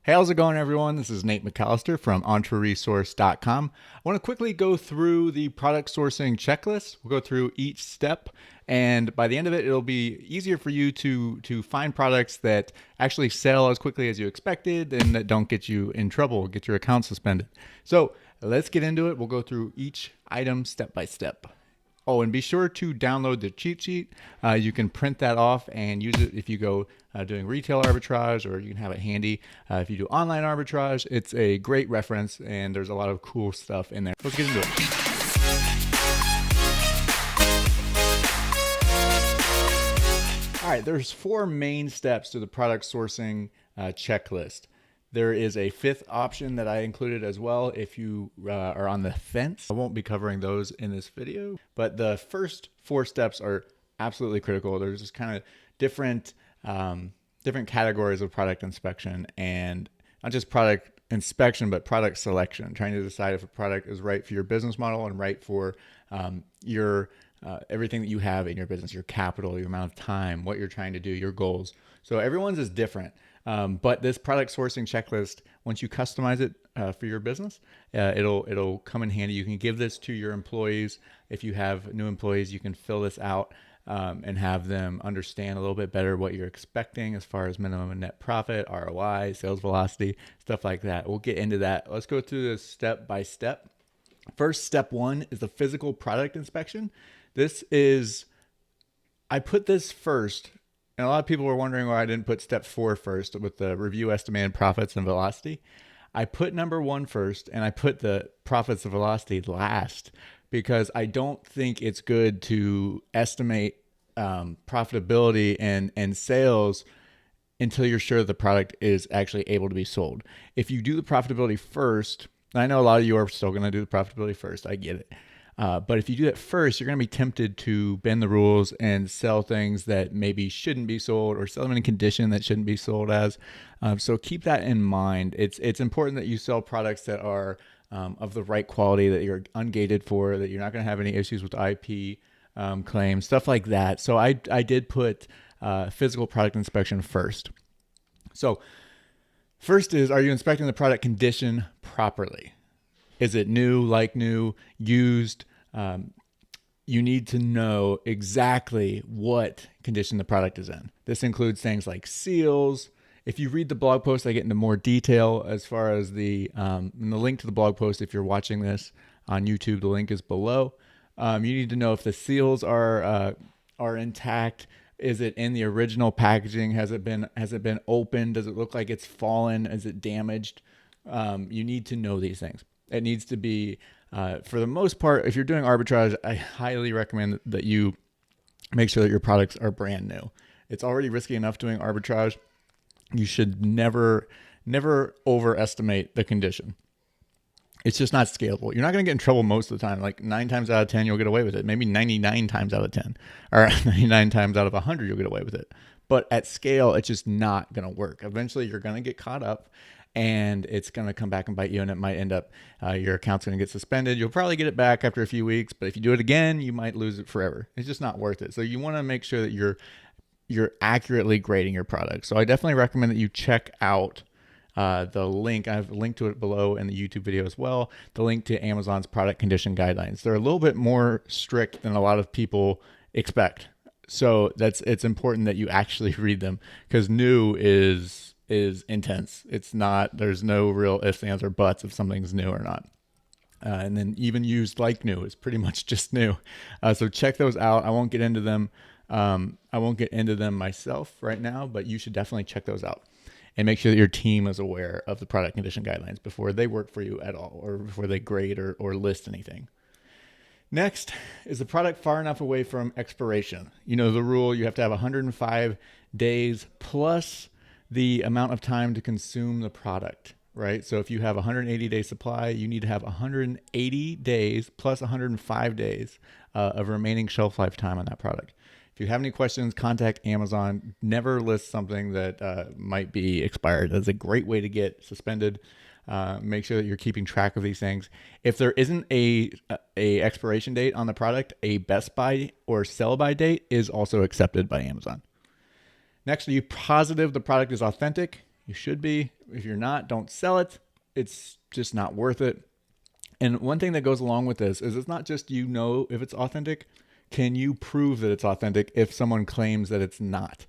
Hey, how's it going, everyone? This is Nate McAllister from EntreResource.com. I want to quickly go through the product sourcing checklist. We'll go through each step, and by the end of it, it'll be easier for you to find products that actually sell as quickly as you expected and that don't get you in trouble, get your account suspended. So let's get into it. We'll go through each item step by step. Oh, and be sure to download the cheat sheet. You can print that off and use it if you go doing retail arbitrage, or you can have it handy if you do online arbitrage. It's a great reference, and there's a lot of cool stuff in there. Let's get into it. All right, there's 4 main steps to the product sourcing checklist. There is a 5th option that I included as well if you are on the fence. I won't be covering those in this video, but the first 4 steps are absolutely critical. There's just kind of different categories of product inspection, and not just product inspection, but product selection, trying to decide if a product is right for your business model and right for your everything that you have in your business, your capital, your amount of time, what you're trying to do, your goals. So everyone's is different. But this product sourcing checklist, once you customize it for your business, it'll come in handy. You can give this to your employees. If you have new employees, you can fill this out and have them understand a little bit better what you're expecting as far as minimum and net profit, ROI, sales velocity, stuff like that. We'll get into that. Let's go through this step by step. First, step 1 is the physical product inspection. I put this first. And a lot of people were wondering why I didn't put step 4 first with the review estimated profits and velocity. I put number 1 first, and I put the profits and velocity last because I don't think it's good to estimate profitability and sales until you're sure the product is actually able to be sold. If you do the profitability first, and I know a lot of you are still going to do the profitability first, I get it. But if you do it first, you're going to be tempted to bend the rules and sell things that maybe shouldn't be sold, or sell them in a condition that shouldn't be sold as. So keep that in mind. It's important that you sell products that are of the right quality, that you're ungated for, that you're not going to have any issues with IP claims, stuff like that. So I did put physical product inspection first. So first is, are you inspecting the product condition properly? Is it new, like new, used? You need to know exactly what condition the product is in. This includes things like seals. If you read the blog post, I get into more detail as far as the link to the blog post. If you're watching this on YouTube, the link is below. You need to know if the seals are intact. Is it in the original packaging? Has it been opened? Does it look like it's fallen? Is it damaged? You need to know these things. It needs to be, for the most part, if you're doing arbitrage, I highly recommend that you make sure that your products are brand new. It's already risky enough doing arbitrage. You should never overestimate the condition. It's just not scalable. You're not going to get in trouble most of the time. Like 9 times out of 10, you'll get away with it. Maybe 99 times out of 10, or 99 times out of 100, you'll get away with it. But at scale, it's just not going to work. Eventually, you're going to get caught up, and it's going to come back and bite you, and it might end up your account's going to get suspended. You'll probably get it back after a few weeks, but if you do it again, you might lose it forever. It's just not worth it. So you want to make sure that you're accurately grading your product. So I definitely recommend that you check out the link. I've linked to it below in the YouTube video as well. The link to Amazon's product condition guidelines. They're a little bit more strict than a lot of people expect. So it's important that you actually read them, because new is intense. It's not, there's no real ifs, ands, or buts if something's new or not. And then even used like new is pretty much just new. So check those out. I won't get into them. I won't get into them myself right now, but you should definitely check those out and make sure that your team is aware of the product condition guidelines before they work for you at all, or before they grade or list anything. Next, is the product far enough away from expiration? You know the rule, you have to have 105 days plus the amount of time to consume the product, right? So if you have 180-day supply, you need to have 180 days plus 105 days of remaining shelf life time on that product. If you have any questions, contact Amazon. Never list something that might be expired. That's a great way to get suspended. Make sure that you're keeping track of these things. If there isn't a expiration date on the product, a best by or sell by date is also accepted by Amazon. Next, are you positive the product is authentic? You should be. If you're not, don't sell it. It's just not worth it. And one thing that goes along with this is it's not just if it's authentic. Can you prove that it's authentic if someone claims that it's not?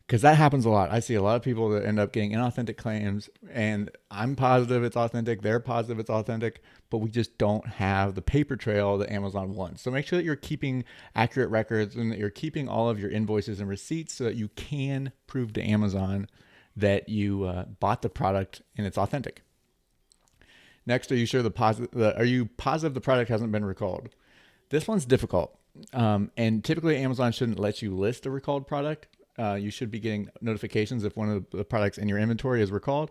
Because that happens a lot. I see a lot of people that end up getting inauthentic claims, and I'm positive it's authentic. They're positive it's authentic, but we just don't have the paper trail that Amazon wants. So make sure that you're keeping accurate records and that you're keeping all of your invoices and receipts so that you can prove to Amazon that you bought the product and it's authentic. Next, are you positive the product hasn't been recalled? This one's difficult. And typically Amazon shouldn't let you list a recalled product. You should be getting notifications if one of the products in your inventory is recalled.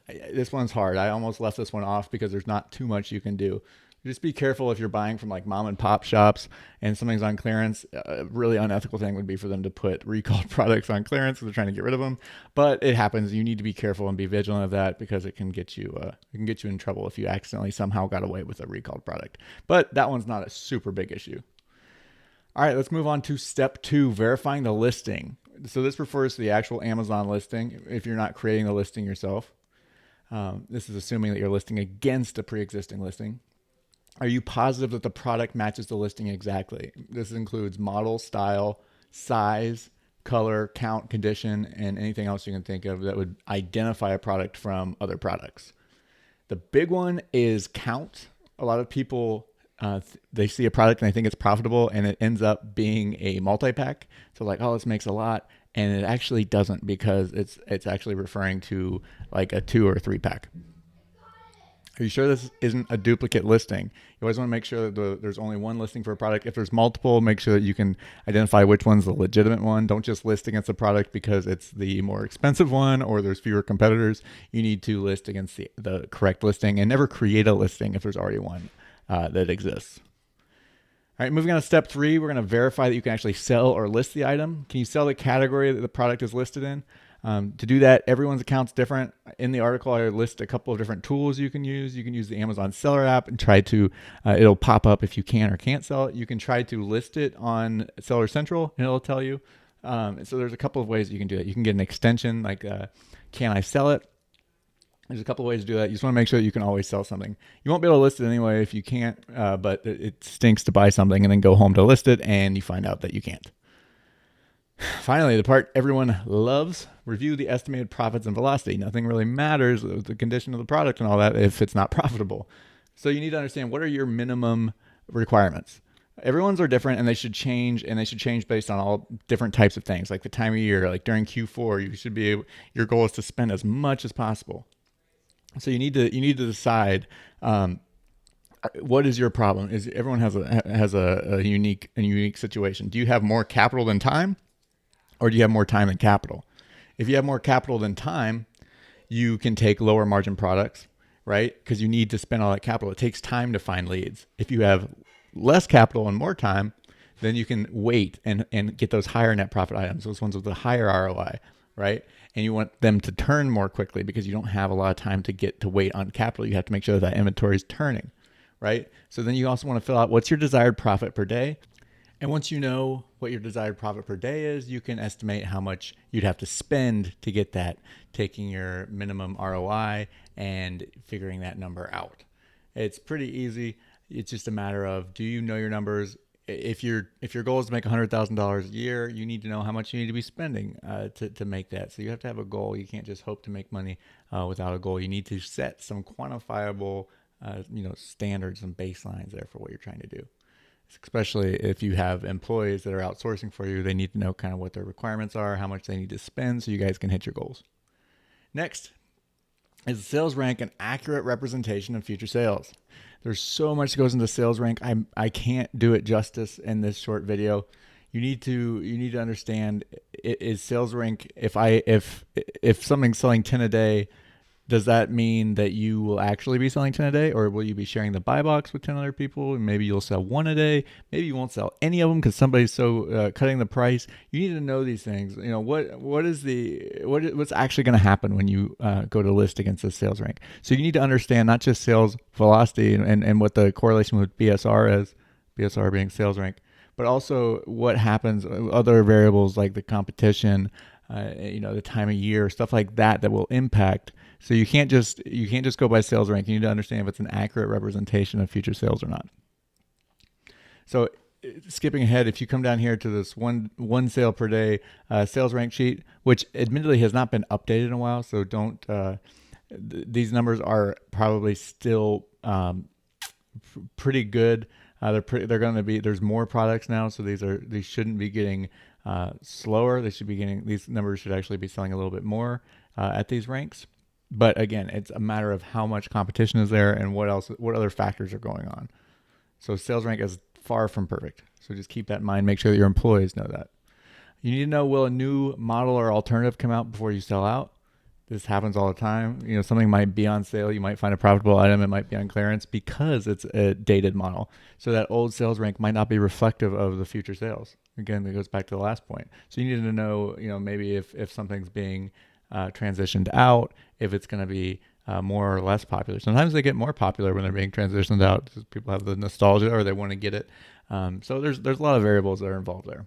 This one's hard. I almost left this one off because there's not too much you can do. Just be careful if you're buying from like mom and pop shops and something's on clearance. A really unethical thing would be for them to put recalled products on clearance because they're trying to get rid of them. But it happens. You need to be careful and be vigilant of that because it can get you in trouble if you accidentally somehow got away with a recalled product. But that one's not a super big issue. All right, let's move on to step 2, verifying the listing. So this refers to the actual Amazon listing if you're not creating the listing yourself. This is assuming that you're listing against a pre-existing listing. Are you positive that the product matches the listing exactly? This includes model, style, size, color, count, condition, and anything else you can think of that would identify a product from other products. The big one is count. A lot of people, they see a product and they think it's profitable and it ends up being a multi-pack. So like, oh, this makes a lot. And it actually doesn't because it's actually referring to like a 2 or 3 pack. Are you sure this isn't a duplicate listing? You always want to make sure that there's only one listing for a product. If there's multiple, make sure that you can identify which one's the legitimate one. Don't just list against a product because it's the more expensive one or there's fewer competitors. You need to list against the correct listing and never create a listing if there's already one that exists. All right, moving on to step 3, we're going to verify that you can actually sell or list the item. Can you sell the category that the product is listed in? To do that, everyone's account's different. In the article, I list a couple of different tools you can use. You can use the Amazon Seller app and try to, it'll pop up if you can or can't sell it. You can try to list it on Seller Central and it'll tell you. So there's a couple of ways you can do that. You can get an extension like, can I sell it? There's a couple of ways to do that. You just want to make sure that you can always sell something. You won't be able to list it anyway if you can't, but it stinks to buy something and then go home to list it and you find out that you can't. Finally, the part everyone loves, review the estimated profits and velocity. Nothing really matters with the condition of the product and all that if it's not profitable. So you need to understand what are your minimum requirements. Everyone's are different and they should change based on all different types of things. Like the time of year, like during Q4, your goal is to spend as much as possible. So you need to decide what is your problem. Everyone has a unique situation. Do you have more capital than time? Or do you have more time than capital? If you have more capital than time, you can take lower margin products, right? Because you need to spend all that capital. It takes time to find leads. If you have less capital and more time, then you can wait and get those higher net profit items, those ones with the higher ROI, right? And you want them to turn more quickly because you don't have a lot of time to wait on capital. You have to make sure that inventory is turning, right? So then you also want to fill out what's your desired profit per day. And once you know what your desired profit per day is, you can estimate how much you'd have to spend to get that, taking your minimum ROI and figuring that number out. It's pretty easy. It's just a matter of, do you know your numbers? If your goal is to make $100,000 a year, you need to know how much you need to be spending to make that. So you have to have a goal. You can't just hope to make money without a goal. You need to set some quantifiable standards and baselines there for what you're trying to do. Especially if you have employees that are outsourcing for you, they need to know kind of what their requirements are, how much they need to spend so you guys can hit your goals. Next, is the sales rank an accurate representation of future sales? There's so much that goes into sales rank. I can't do it justice in this short video. You need to understand, is sales rank, if something's selling 10 a day, does that mean that you will actually be selling 10 a day, or will you be sharing the buy box with 10 other people and maybe you'll sell 1 a day? Maybe you won't sell any of them because somebody's so cutting the price. You need to know these things. What's actually going to happen when you go to list against the sales rank. So you need to understand not just sales velocity and what the correlation with BSR is, BSR being sales rank, but also what happens, other variables like the competition, the time of year, stuff like that will impact. So you can't just go by sales rank. You need to understand if it's an accurate representation of future sales or not. So skipping ahead, if you come down here to this one sale per day sales rank sheet, which admittedly has not been updated in a while, so don't. These numbers are probably still pretty good. They're going to be. There's more products now, so these shouldn't be getting slower. These numbers should actually be selling a little bit more at these ranks. But again, it's a matter of how much competition is there and what other factors are going on. So sales rank is far from perfect. So just keep that in mind. Make sure that your employees know that. You need to know, will a new model or alternative come out before you sell out? This happens all the time. Something might be on sale. You might find a profitable item. It might be on clearance because it's a dated model. So that old sales rank might not be reflective of the future sales. Again, it goes back to the last point. So you need to know, maybe if something's being transitioned out, if it's going to be more or less popular. Sometimes they get more popular when they're being transitioned out because people have the nostalgia or they want to get it. So there's a lot of variables that are involved there.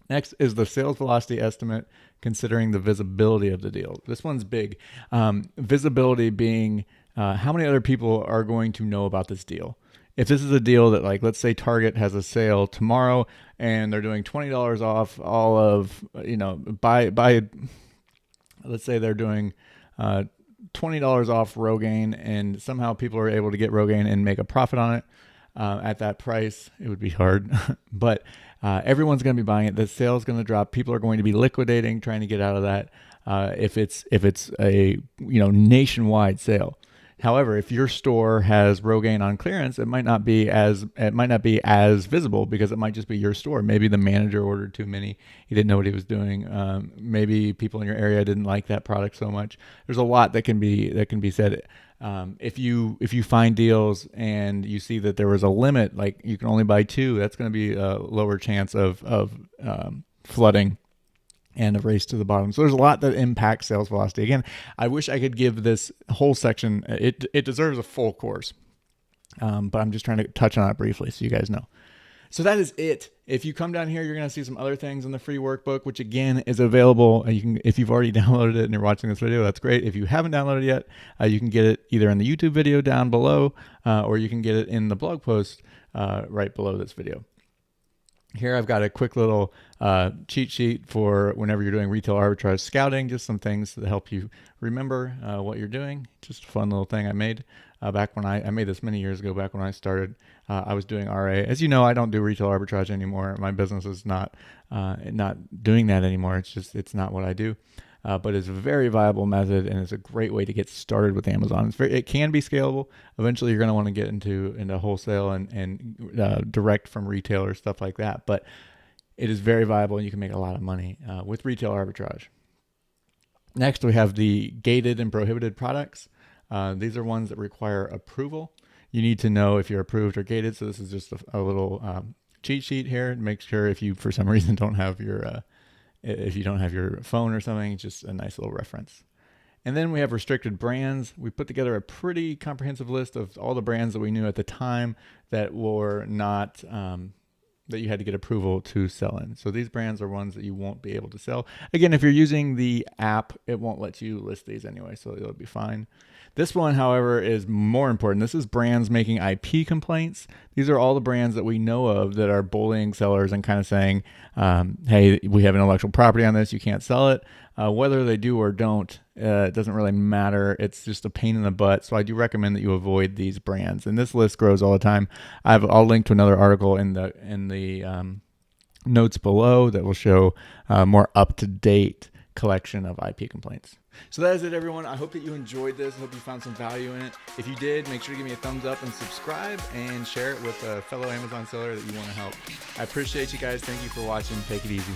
Next is the sales velocity estimate, considering the visibility of the deal. This one's big. Visibility being how many other people are going to know about this deal. If this is a deal that, like, let's say Target has a sale tomorrow and they're doing $20 off all of, let's say they're doing $20 off Rogaine, and somehow people are able to get Rogaine and make a profit on it at that price. It would be hard, but everyone's going to be buying it. The sale is going to drop. People are going to be liquidating, trying to get out of that. If it's a nationwide sale. However, if your store has Rogaine on clearance, it might not be as visible because it might just be your store. Maybe the manager ordered too many. He didn't know what he was doing. Maybe people in your area didn't like that product so much. There's a lot that can be said. If you find deals and you see that there was a limit, like you can only buy 2, that's going to be a lower chance of flooding and a race to the bottom. So there's a lot that impacts sales velocity. Again, I wish I could give this whole section, it deserves a full course, but I'm just trying to touch on it briefly so you guys know. So that is it. If you come down here, you're going to see some other things in the free workbook, which again is available. If you've already downloaded it and you're watching this video, that's great. If you haven't downloaded it yet, you can get it either in the YouTube video down below, or you can get it in the blog post right below this video. Here I've got a quick little cheat sheet for whenever you're doing retail arbitrage scouting, just some things that help you remember what you're doing. Just a fun little thing I made back when I made this many years ago, back when I started. I was doing RA. As you know, I don't do retail arbitrage anymore. My business is not doing that anymore. It's not what I do. But it's a very viable method, and it's a great way to get started with Amazon. It can be scalable. Eventually, you're going to want to get into wholesale and direct from retailers, stuff like that. But it is very viable, and you can make a lot of money with retail arbitrage. Next, we have the gated and prohibited products. These are ones that require approval. You need to know if you're approved or gated. So this is just a little cheat sheet here to make sure if you, for some reason, don't have your if you don't have your phone or something, just a nice little reference. And then we have restricted brands. We put together a pretty comprehensive list of all the brands that we knew at the time that were not, that you had to get approval to sell in. So these brands are ones that you won't be able to sell. Again, if you're using the app, it won't let you list these anyway, so it'll be fine. This one, however, is more important. This is brands making IP complaints. These are all the brands that we know of that are bullying sellers and kind of saying, hey, we have intellectual property on this, you can't sell it. Whether they do or don't, it doesn't really matter. It's just a pain in the butt. So I do recommend that you avoid these brands. And this list grows all the time. I'll link to another article in the notes below that will show more up-to-date collection of IP complaints. So that is it, everyone. I hope that you enjoyed this. I hope you found some value in it. If you did, make sure to give me a thumbs up and subscribe and share it with a fellow Amazon seller that you want to help. I appreciate you guys. Thank you for watching. Take it easy.